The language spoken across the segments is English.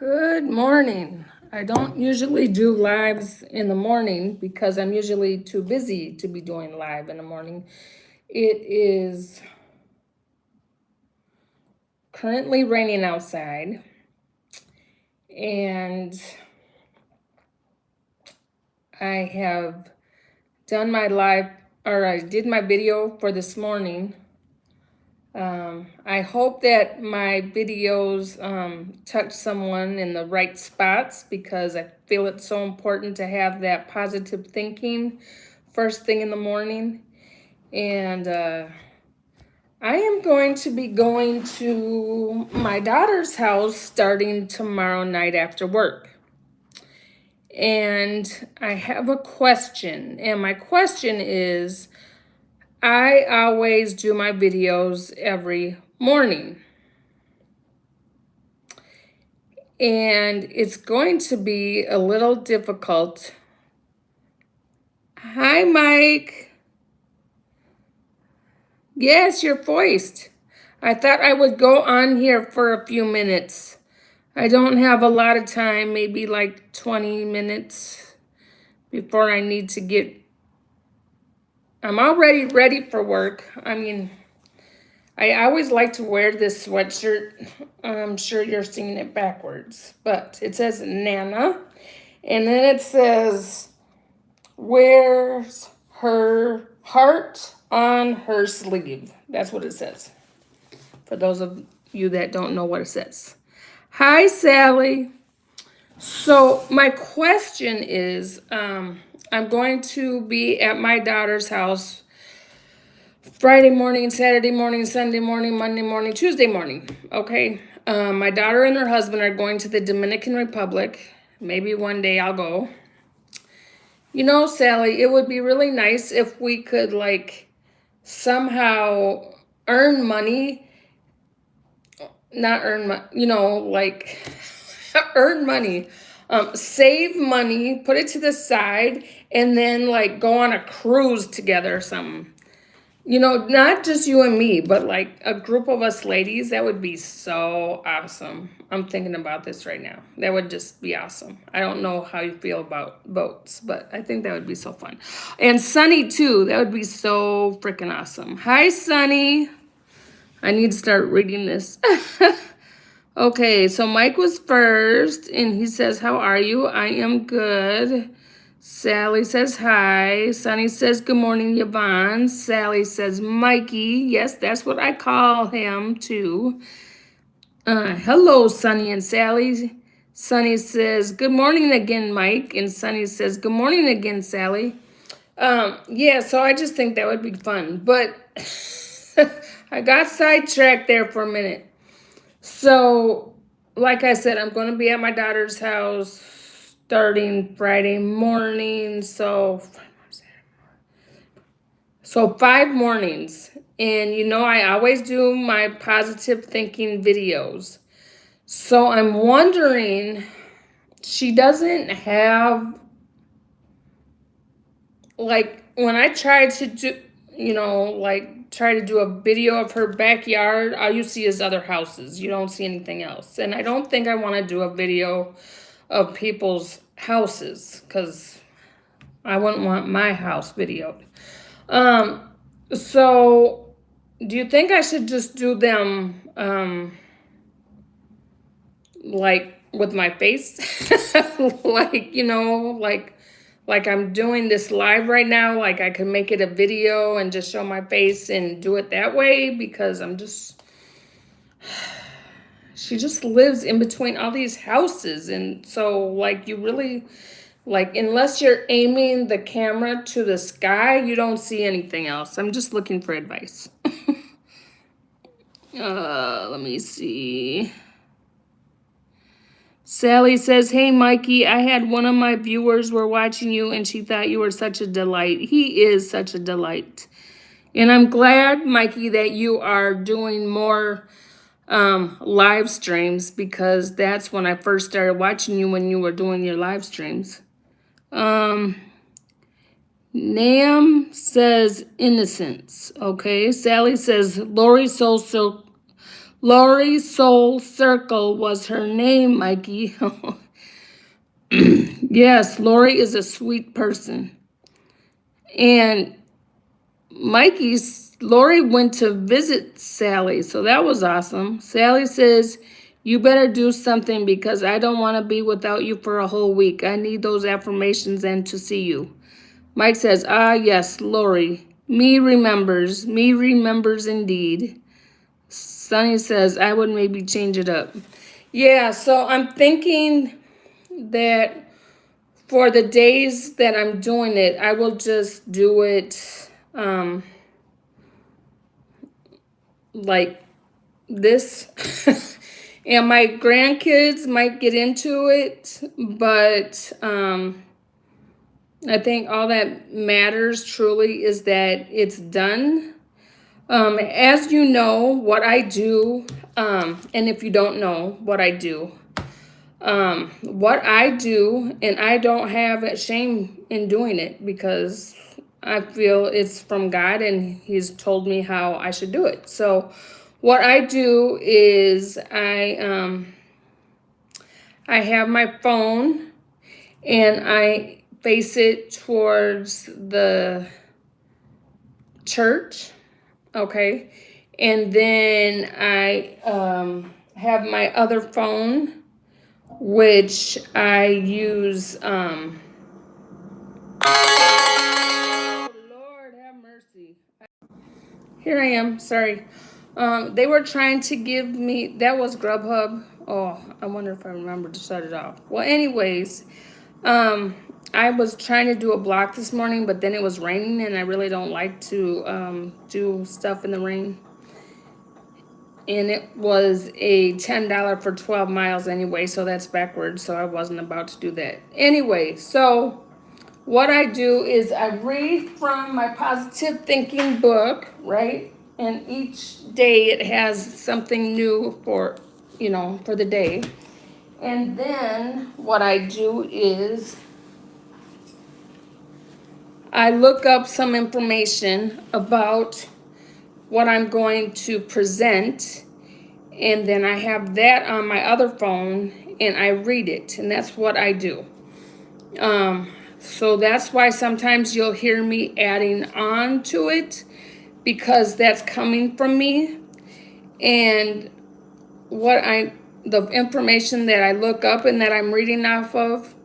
Good morning. I don't usually do lives in the morning because I'm usually too busy to be doing live in the morning. It is currently raining outside, and I have done my live, or I did my video for this morning. I hope that my videos touch someone in the right spots because I feel it's so important to have that positive thinking first thing in the morning. And I am going to be going to my daughter's house starting tomorrow night after work. And I have a question. And my question is, I always do my videos every morning. And it's going to be a little difficult. Hi, Mike. Yes, you're voiced. I thought I would go on here for a few minutes. I don't have a lot of time, maybe like 20 minutes before I need to get... I'm already ready for work. I mean, I always like to wear this sweatshirt. I'm sure you're seeing it backwards, but it says Nana. And then it says, wears her heart on her sleeve. That's what it says. For those of you that don't know what it says. Hi, Sally. So my question is, I'm going to be at my daughter's house Friday morning, Saturday morning, Sunday morning, Monday morning, Tuesday morning. Okay. My daughter and her husband are going to the Dominican Republic. Maybe one day I'll go. You know, Sally, it would be really nice if we could somehow earn money, not earn money, earn money, save money, put it to the side, and then go on a cruise together or something. You know, not just you and me, but a group of us ladies. That would be so awesome. I'm thinking about this right now. That would just be awesome. I don't know how you feel about boats, but I think that would be so fun. And Sunny too. That would be so freaking awesome. Hi, Sunny. I need to start reading this. Okay, so Mike was first, and he says, how are you? I am good. Sally says hi. Sunny says good morning, Yvonne. Sally says Mikey. Yes, that's what I call him too. Hello, Sunny and Sally. Sunny says good morning again, Mike. And Sunny says good morning again, Sally. Yeah, so I just think that would be fun. But I got sidetracked there for a minute. So, like I said, I'm going to be at my daughter's house starting Friday morning. So 5 mornings. And you know, I always do my positive thinking videos. So I'm wondering, she doesn't have, when I try to do, try to do a video of her backyard, all you see is other houses. You don't see anything else. And I don't think I want to do a video of people's houses because I wouldn't want my house videoed. So do you think I should just do them with my face? Like I'm doing this live right now, like I can make it a video and just show my face and do it that way because she just lives in between all these houses. And so you really, unless you're aiming the camera to the sky, you don't see anything else. I'm just looking for advice. Let me see. Sally says, hey, Mikey, I had one of my viewers were watching you and she thought you were such a delight. He is such a delight. And I'm glad, Mikey, that you are doing more live streams because that's when I first started watching you, when you were doing your live streams. Nam says innocence. Okay. Sally says, Lori's so Lori Soul Circle was her name, Mikey. Yes, Lori is a sweet person. And Lori went to visit Sally, so that was awesome. Sally says, "You better do something because I don't want to be without you for a whole week. I need those affirmations and to see you." Mike says, "Ah, yes, Lori. Me remembers indeed." Sonny says, "I would maybe change it up." Yeah, so I'm thinking that for the days that I'm doing it, I will just do it like this. And my grandkids might get into it, but I think all that matters truly is that it's done. As you know, what I do, and if you don't know what I do, and I don't have shame in doing it because I feel it's from God and He's told me how I should do it. So, what I do is I have my phone and I face it towards the church, okay, and then I have my other phone, which I use. Oh, Lord have mercy. Here I am. Sorry. They were trying to give me. That was Grubhub. Oh, I wonder if I remember to shut it off. Well, anyways, I was trying to do a block this morning, but then it was raining, and I really don't like to do stuff in the rain. And it was a $10 for 12 miles anyway, so that's backwards, so I wasn't about to do that. Anyway, so what I do is I read from my positive thinking book, right? And each day it has something new for, for the day. And then what I do is I look up some information about what I'm going to present, and then I have that on my other phone and I read it, and that's what I do. So that's why sometimes you'll hear me adding on to it because that's coming from me. And the information that I look up and that I'm reading off of,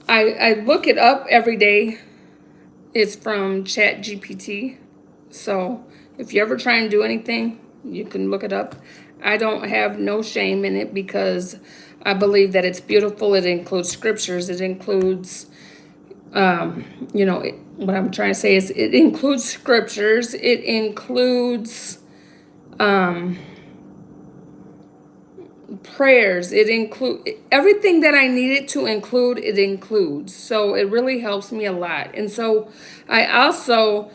I look it up every day. It's from ChatGPT. So if you ever try and do anything, you can look it up. I don't have no shame in it because I believe that it's beautiful. It includes scriptures. It includes, what I'm trying to say is it includes scriptures. It includes prayers. It includes everything that I needed to include. It includes. So it really helps me a lot. And so I also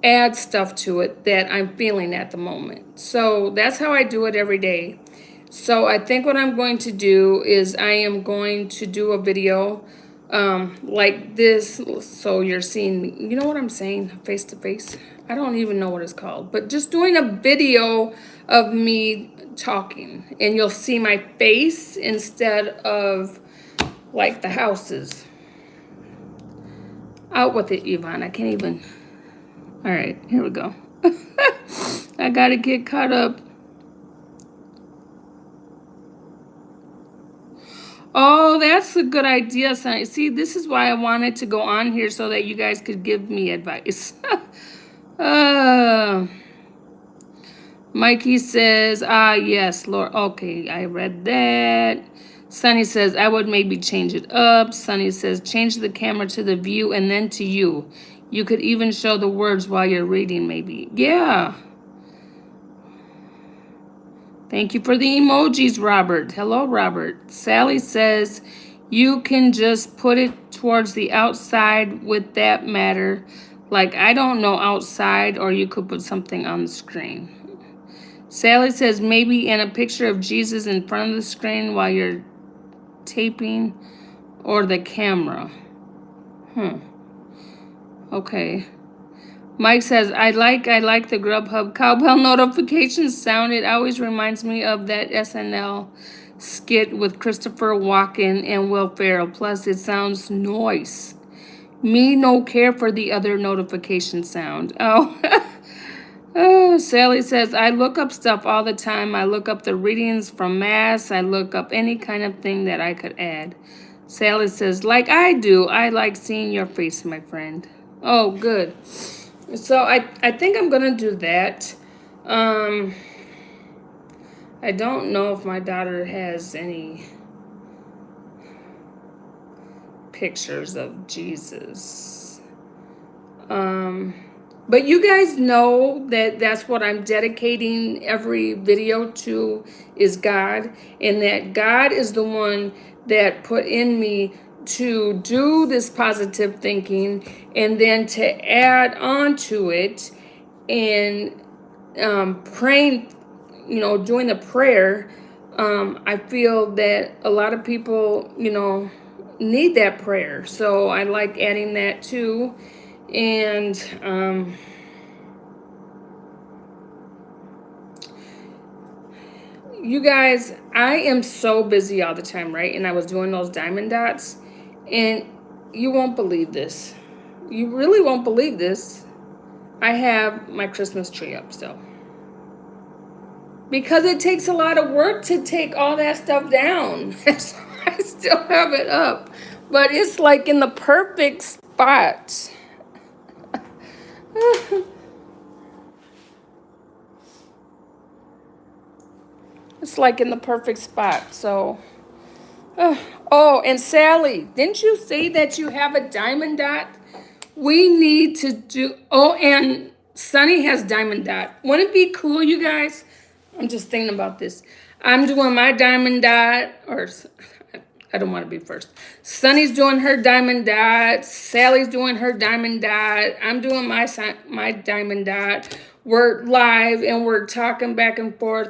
add stuff to it that I'm feeling at the moment. So that's how I do it every day. So I think what I'm going to do is I am going to do a video like this. So you're seeing me, you know what I'm saying? Face to face. I don't even know what it's called, but just doing a video of me talking, and you'll see my face instead of like the houses. Out with it, Yvonne. I can't even. All right, here we go. I gotta get caught up. Oh, that's a good idea, Sonny. See, this is why I wanted to go on here so that you guys could give me advice. uh, Mikey says, yes, Lord. Okay, I read that. Sonny says, I would maybe change it up. Sonny says, change the camera to the view and then to you. You could even show the words while you're reading, maybe. Yeah. Thank you for the emojis, Robert. Hello, Robert. Sally says, you can just put it towards the outside with that matter. Like, I don't know, outside, or you could put something on the screen. Sally says, maybe in a picture of Jesus in front of the screen while you're taping, or the camera. Okay. Mike says, I like the Grubhub cowbell notification sound. It always reminds me of that SNL skit with Christopher Walken and Will Ferrell. Plus, it sounds nice. Me no care for the other notification sound. Oh, oh, Sally says, I look up stuff all the time. I look up the readings from Mass. I look up any kind of thing that I could add. Sally says, like I do. I like seeing your face, my friend. Oh, good. So I think I'm gonna do that. I don't know if my daughter has any pictures of Jesus. But you guys know that that's what I'm dedicating every video to, is God, and that God is the one that put in me to do this positive thinking, and then to add on to it and praying, doing the prayer. I feel that a lot of people, need that prayer. So I like adding that too. And you guys, I am so busy all the time, right? And I was doing those diamond dots, and you won't believe this. You really won't believe this. I have my Christmas tree up still. Because it takes a lot of work to take all that stuff down. So I still have it up. But it's like in the perfect spot. It's like in the perfect spot. So, oh, and Sally, didn't you say that you have a diamond dot? We need to do, oh, and Sunny has diamond dot. Wouldn't it be cool, you guys? I'm just thinking about this. I'm doing my diamond dot, or I don't want to be first. Sunny's doing her diamond dot. Sally's doing her diamond dot. I'm doing my diamond dot. We're live and we're talking back and forth.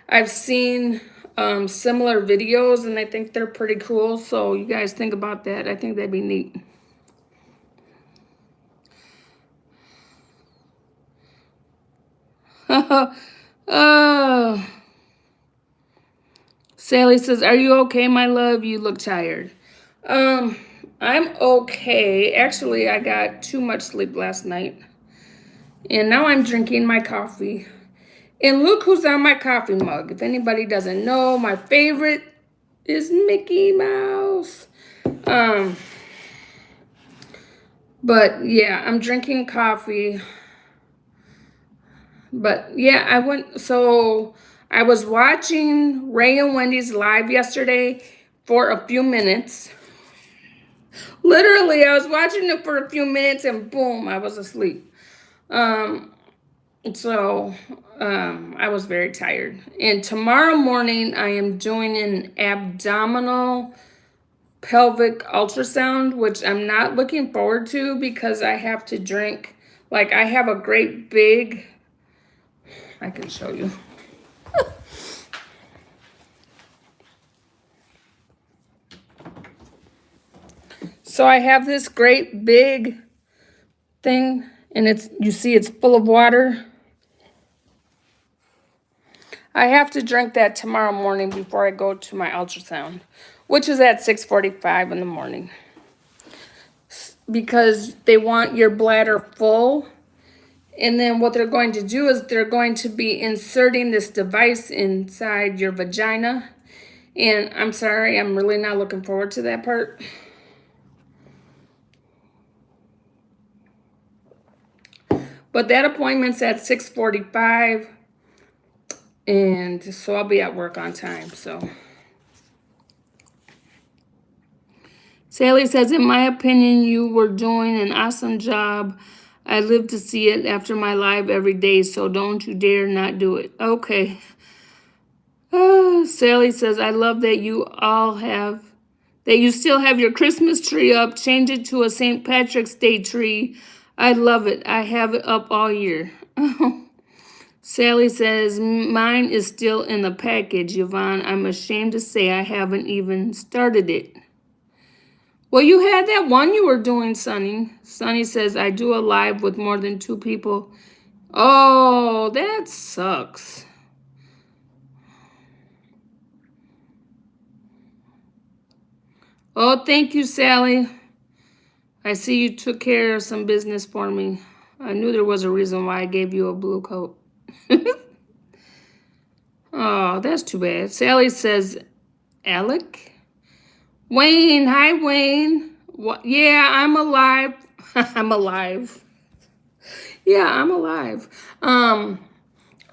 I've seen similar videos, and I think they're pretty cool. So you guys think about that. I think that'd be neat. Oh. Sally says, are you okay, my love? You look tired. I'm okay. Actually, I got too much sleep last night. And now I'm drinking my coffee. And look who's on my coffee mug. If anybody doesn't know, my favorite is Mickey Mouse. But yeah, I'm drinking coffee. But yeah, I was watching Ray and Wendy's live yesterday for a few minutes. Literally, I was watching it for a few minutes and boom, I was asleep. So I was very tired. And tomorrow morning, I am doing an abdominal pelvic ultrasound, which I'm not looking forward to because I have to drink, like I have a great big, I can show you. So I have this great big thing, and you see it's full of water. I have to drink that tomorrow morning before I go to my ultrasound, which is at 6:45 in the morning. Because they want your bladder full. And then what they're going to do is they're going to be inserting this device inside your vagina. And I'm sorry, I'm really not looking forward to that part. But that appointment's at 6:45. And so I'll be at work on time, so. Sally says, in my opinion, you were doing an awesome job. I live to see it after my live every day, so don't you dare not do it. Okay. Sally says, I love that you still have your Christmas tree up. Change it to a St. Patrick's Day tree. I love it. I have it up all year. Sally says, mine is still in the package, Yvonne. I'm ashamed to say I haven't even started it. Well, you had that one you were doing, Sonny. Sonny says, I do a live with more than 2 people. Oh, that sucks. Oh, thank you, Sally. I see you took care of some business for me. I knew there was a reason why I gave you a blue coat. Oh, that's too bad. Sally says, Alec? Wayne, hi, Wayne. What? Yeah, I'm alive. I'm alive. Yeah, I'm alive. I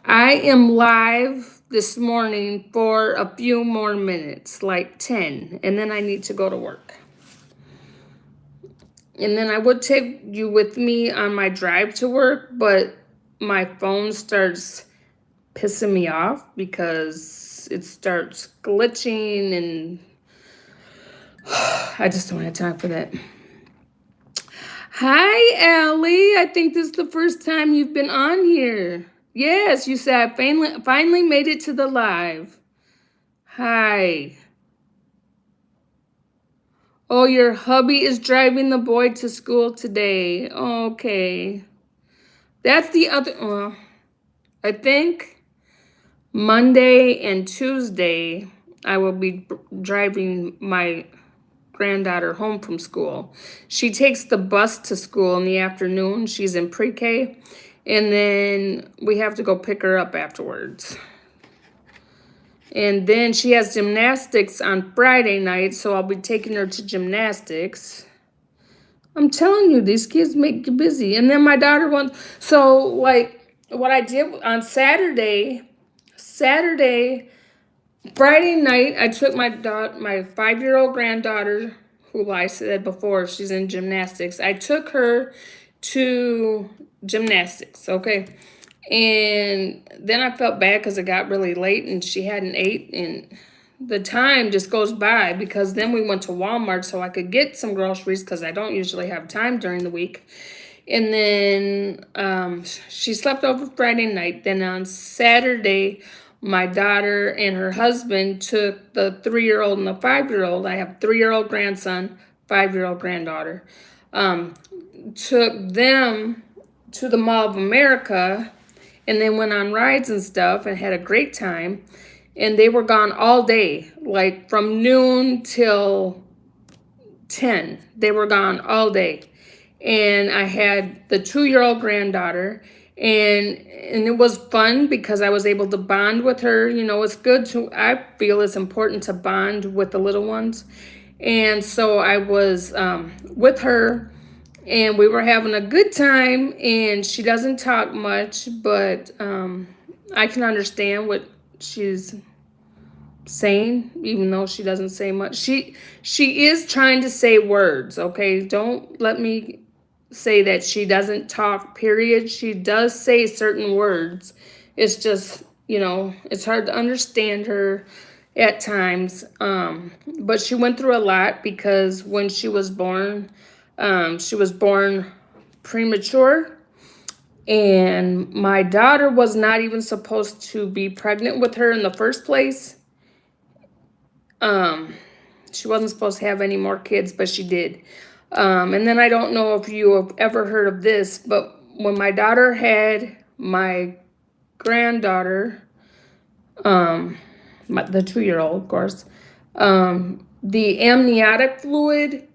am live this morning for a few more minutes, like 10, and then I need to go to work. And then I would take you with me on my drive to work, but my phone starts pissing me off because it starts glitching and I just don't have time for that. Hi, Allie. I think this is the first time you've been on here. Yes, you said I finally made it to the live. Hi. Oh, your hubby is driving the boy to school today. Okay. That's the other, well, I think Monday and Tuesday I will be driving my granddaughter home from school. She takes the bus to school in the afternoon. She's in pre-K. And then we have to go pick her up afterwards. And then she has gymnastics on Friday night, so I'll be taking her to gymnastics. I'm telling you, these kids make you busy. And then my daughter wants, so like what I did on Saturday, Friday night, I took my 5-year-old granddaughter, who I said before, she's in gymnastics. I took her to gymnastics, okay? And then I felt bad because it got really late and she hadn't ate, and the time just goes by because then we went to Walmart so I could get some groceries because I don't usually have time during the week. And then she slept over Friday night. Then on Saturday, my daughter and her husband took the 3-year-old and the 5-year-old. I have 3-year-old grandson, 5-year-old granddaughter. Took them to the Mall of America and then went on rides and stuff and had a great time. And they were gone all day, like from noon till 10. They were gone all day. And I had the 2-year-old granddaughter, and it was fun because I was able to bond with her. You know, it's good to, I feel it's important to bond with the little ones. And so I was with her, and we were having a good time, and she doesn't talk much, but I can understand what she's saying, even though she doesn't say much. She is trying to say words, okay? Don't let me say that she doesn't talk, period. She does say certain words. It's just, you know, it's hard to understand her at times. But she went through a lot because when she was born premature. And my daughter was not even supposed to be pregnant with her in the first place. She wasn't supposed to have any more kids, but she did. And then I don't know if you have ever heard of this, but when my daughter had my granddaughter, the 2-year-old, of course, the amniotic fluid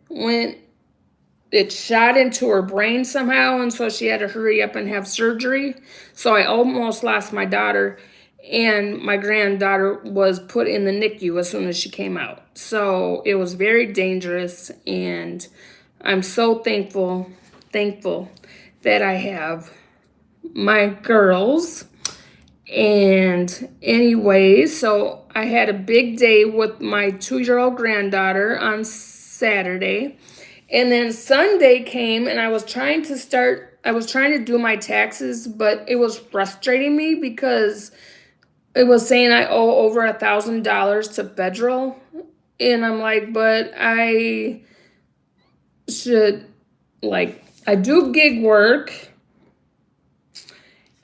it shot into her brain somehow, and so she had to hurry up and have surgery. So I almost lost my daughter, and my granddaughter was put in the NICU as soon as she came out. So it was very dangerous, and I'm so thankful that I have my girls. And anyway, so I had a big day with my 2-year-old granddaughter on Saturday. And then Sunday came and I was trying to do my taxes, but it was frustrating me because it was saying I owe over $1,000 to federal. And I'm like, but I should, like, I do gig work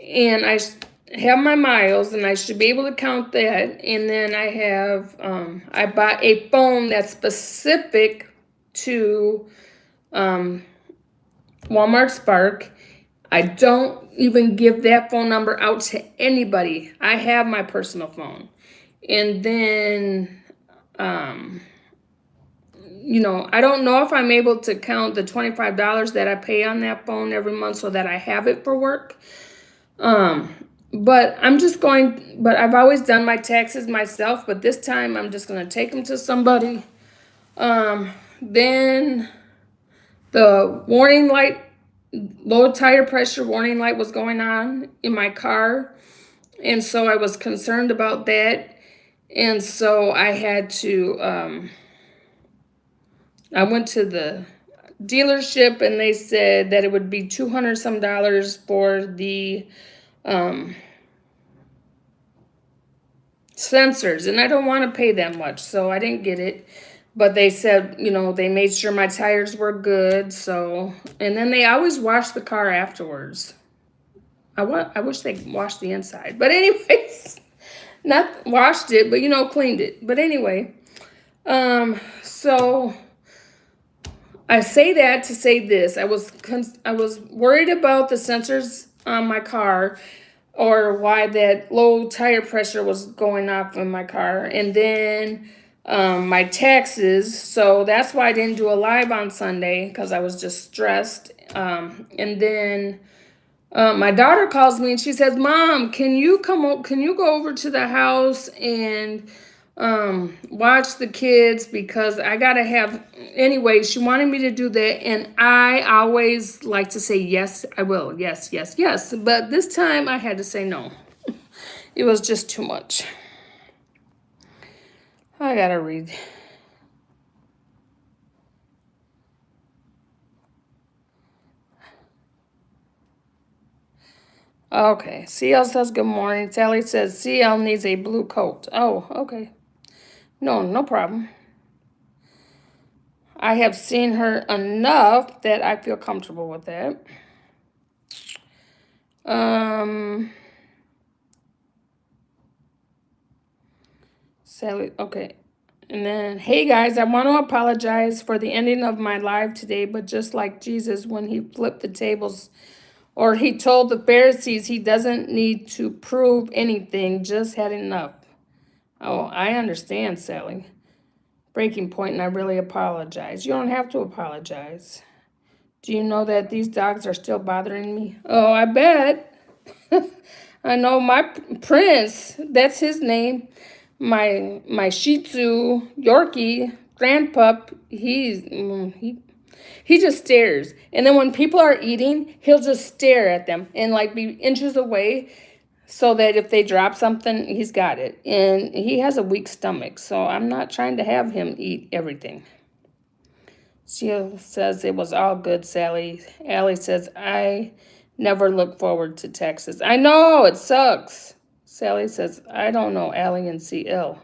and I have my miles and I should be able to count that. And then I have, I bought a phone that's specific to Walmart Spark. I don't even give that phone number out to anybody. I have my personal phone. And then, I don't know if I'm able to count the $25 that I pay on that phone every month so that I have it for work. But I've always done my taxes myself, but this time I'm just going to take them to somebody. Then the warning light, low tire pressure warning light was going on in my car. And so I was concerned about that. And so I had to, I went to the dealership and they said that it would be $200 some for the sensors, and I don't want to pay that much, so I didn't get it. But they said, they made sure my tires were good. So, and then they always wash the car afterwards. I wish they washed the inside, but anyways, not washed it, but cleaned it. But anyway, so I say that to say this. I was worried about the sensors on my car, or why that low tire pressure was going off in my car, and then my taxes. So that's why I didn't do a live on Sunday, because I was just stressed. And then my daughter calls me and she says, "Mom, can you go over to the house and watch the kids, because I gotta have," anyway, she wanted me to do that, and I always like to say, yes, I will, yes, yes, yes, but this time I had to say no. It was just too much. I gotta read. Okay, CL says good morning. Sally says CL needs a blue coat. Oh, okay. No problem. I have seen her enough that I feel comfortable with that. Sally, okay. And then, hey guys, I want to apologize for the ending of my live today, but just like Jesus, when he flipped the tables, or he told the Pharisees he doesn't need to prove anything, just had enough. Oh, I understand, Sally. Breaking point, and I really apologize. You don't have to apologize. Do you know that these dogs are still bothering me? Oh, I bet. I know my Prince, that's his name. My Shih Tzu, Yorkie, Grandpup, he just stares. And then when people are eating, he'll just stare at them and like be inches away, so that if they drop something, he's got it. And he has a weak stomach, so I'm not trying to have him eat everything. She says it was all good, Sally. Allie says, I never look forward to Texas. I know, it sucks. Sally says, I don't know Allie and CL.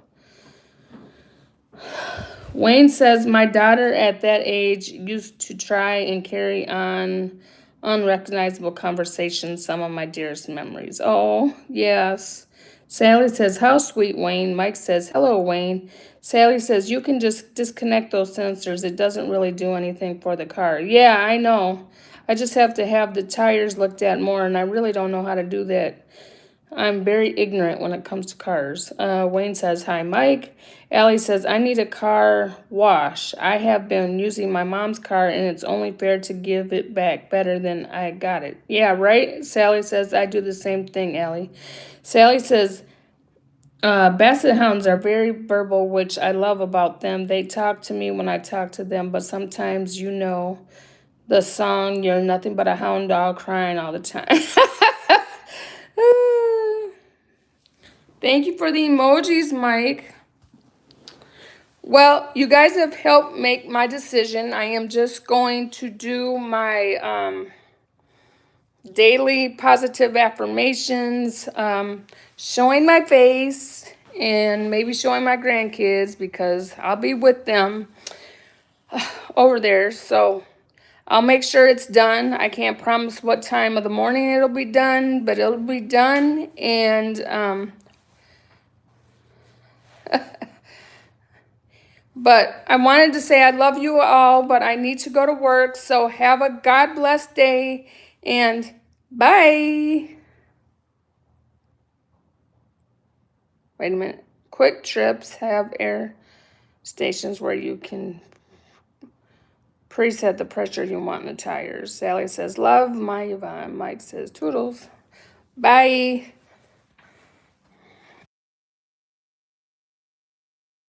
Wayne says, my daughter at that age used to try and carry on unrecognizable conversations, some of my dearest memories. Oh, yes. Sally says, how sweet, Wayne. Mike says, hello, Wayne. Sally says, you can just disconnect those sensors. It doesn't really do anything for the car. Yeah, I know. I just have to have the tires looked at more, and I really don't know how to do that. I'm very ignorant when it comes to cars. Wayne says, hi, Mike. Allie says, I need a car wash. I have been using my mom's car, and it's only fair to give it back better than I got it. Yeah, right? Sally says, I do the same thing, Allie. Sally says, Basset hounds are very verbal, which I love about them. They talk to me when I talk to them, but sometimes the song, you're nothing but a hound dog crying all the time. Thank you for the emojis, Mike. Well, you guys have helped make my decision. I am just going to do my daily positive affirmations, showing my face, and maybe showing my grandkids, because I'll be with them over there. So I'll make sure it's done. I can't promise what time of the morning it'll be done, but it'll be done. And But I wanted to say I love you all, but I need to go to work. So have a God bless day and bye. Wait a minute. Quick Trips have air stations where you can preset the pressure you want in the tires. Sally says, love my Yvonne. Mike says, toodles. Bye.